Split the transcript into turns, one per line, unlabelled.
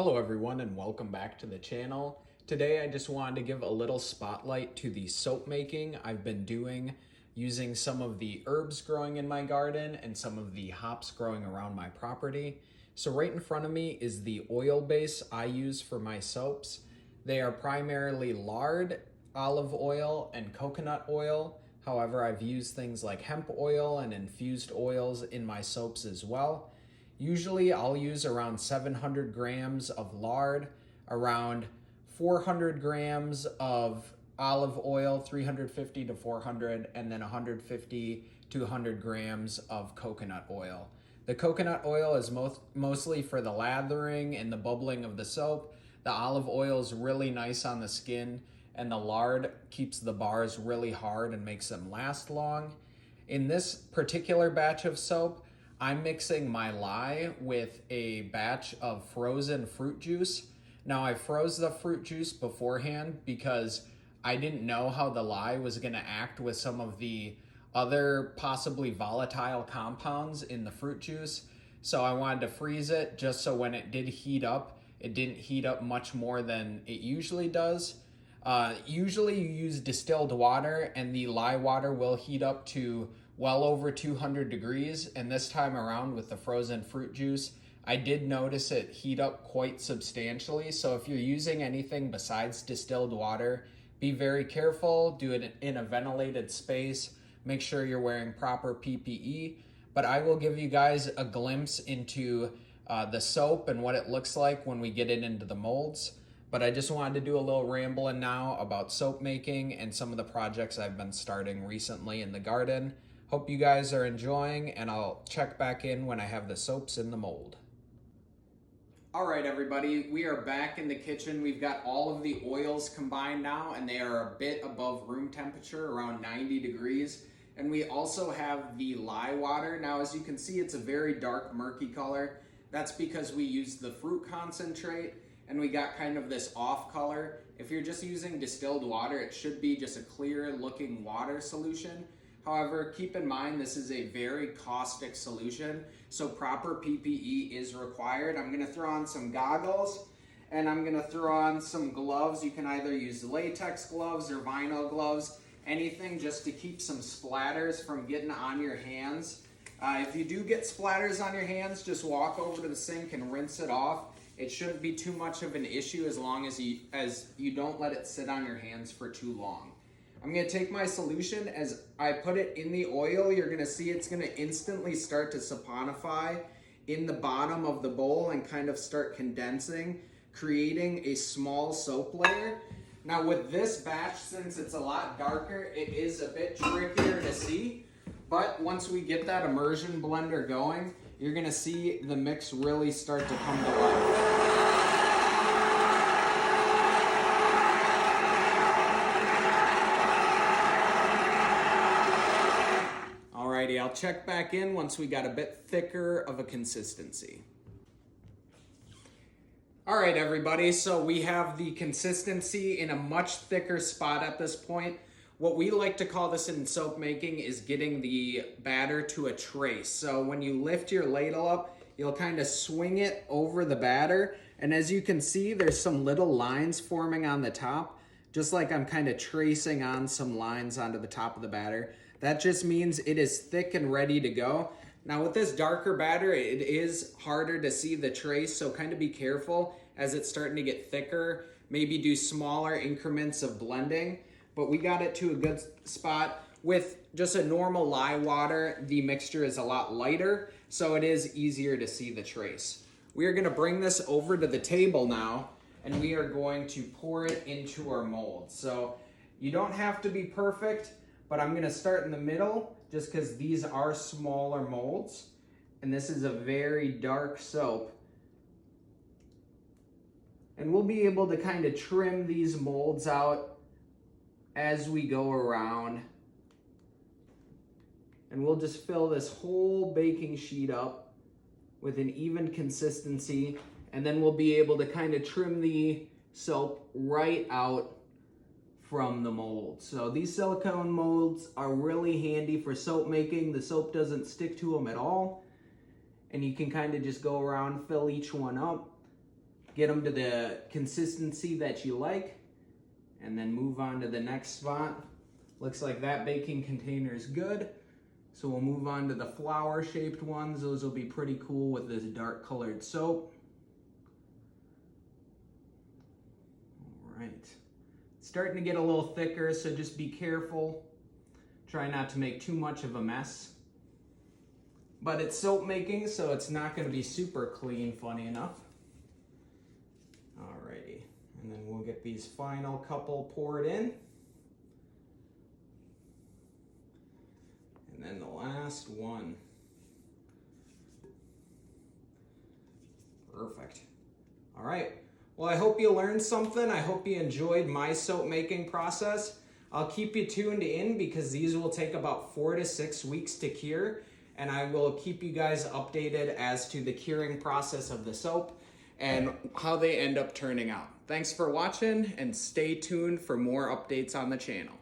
Hello everyone and welcome back to the channel. Today I just wanted to give a little spotlight to the soap making I've been doing using some of the herbs growing in my garden and some of the hops growing around my property. So right in front of me is the oil base I use for my soaps. They are primarily lard, olive oil, and coconut oil. However, I've used things like hemp oil and infused oils in my soaps as well. Usually I'll use around 700 grams of lard, around 400 grams of olive oil, 350 to 400, and then 150 to 100 grams of coconut oil. The coconut oil is mostly for the lathering and the bubbling of the soap. The olive oil is really nice on the skin, and the lard keeps the bars really hard and makes them last long. In this particular batch of soap, I'm mixing my lye with a batch of frozen fruit juice. Now I froze the fruit juice beforehand because I didn't know how the lye was going to act with some of the other possibly volatile compounds in the fruit juice. So I wanted to freeze it just so when it did heat up, it didn't heat up much more than it usually does. Usually you use distilled water and the lye water will heat up to well over 200 degrees, and this time around with the frozen fruit juice, I did notice it heat up quite substantially. So if you're using anything besides distilled water, be very careful, do it in a ventilated space, make sure you're wearing proper PPE. But I will give you guys a glimpse into the soap and what it looks like when we get it into the molds. But I just wanted to do a little rambling now about soap making and some of the projects I've been starting recently in the garden. Hope you guys are enjoying, and I'll check back in when I have the soaps in the mold. All right, everybody, we are back in the kitchen. We've got all of the oils combined now, and they are a bit above room temperature, around 90 degrees. And we also have the lye water. Now, as you can see, it's a very dark, murky color. That's because we used the fruit concentrate, and we got kind of this off color. If you're just using distilled water, it should be just a clear looking water solution. However, keep in mind this is a very caustic solution, so proper PPE is required. I'm going to throw on some goggles and I'm going to throw on some gloves. You can either use latex gloves or vinyl gloves, anything just to keep some splatters from getting on your hands. If you do get splatters on your hands, just walk over to the sink and rinse it off. It shouldn't be too much of an issue as long as you don't let it sit on your hands for too long. I'm going to take my solution. As I put it in the oil, you're going to see it's going to instantly start to saponify in the bottom of the bowl and kind of start condensing, creating a small soap layer. Now with this batch, since it's a lot darker, it is a bit trickier to see. But once we get that immersion blender going, you're going to see the mix really start to come to life. I'll check back in once we got a bit thicker of a consistency. All right, everybody, so we have the consistency in a much thicker spot at this point. What we like to call this in soap making is getting the batter to a trace. So when you lift your ladle up, you'll kind of swing it over the batter. And as you can see, there's some little lines forming on the top, just like I'm kind of tracing on some lines onto the top of the batter. That just means it is thick and ready to go. Now with this darker batter, it is harder to see the trace, so kind of be careful as it's starting to get thicker. Maybe do smaller increments of blending, but we got it to a good spot. With just a normal lye water, the mixture is a lot lighter, so it is easier to see the trace. We are gonna bring this over to the table now, and we are going to pour it into our mold. So you don't have to be perfect, but I'm gonna start in the middle just because these are smaller molds, and this is a very dark soap. And we'll be able to kind of trim these molds out as we go around. And we'll just fill this whole baking sheet up with an even consistency, and then we'll be able to kind of trim the soap right out from the mold. So these silicone molds are really handy for soap making. The soap doesn't stick to them at all, and you can kind of just go around, fill each one up. get them to the consistency that you like, and then move on to the next spot. Looks like that baking container is good. So we'll move on to the flower shaped ones. Those will be pretty cool with this dark colored soap. All right. It's starting to get a little thicker, so just be careful. Try not to make too much of a mess. But it's soap making, so it's not going to be super clean, funny enough. Alrighty. And then we'll get these final couple poured in. And then the last one. Perfect. All right. Well, I hope you learned something. I hope you enjoyed my soap making process. I'll keep you tuned in because these will take about 4 to 6 weeks to cure. And I will keep you guys updated as to the curing process of the soap and how they end up turning out. Thanks for watching and stay tuned for more updates on the channel.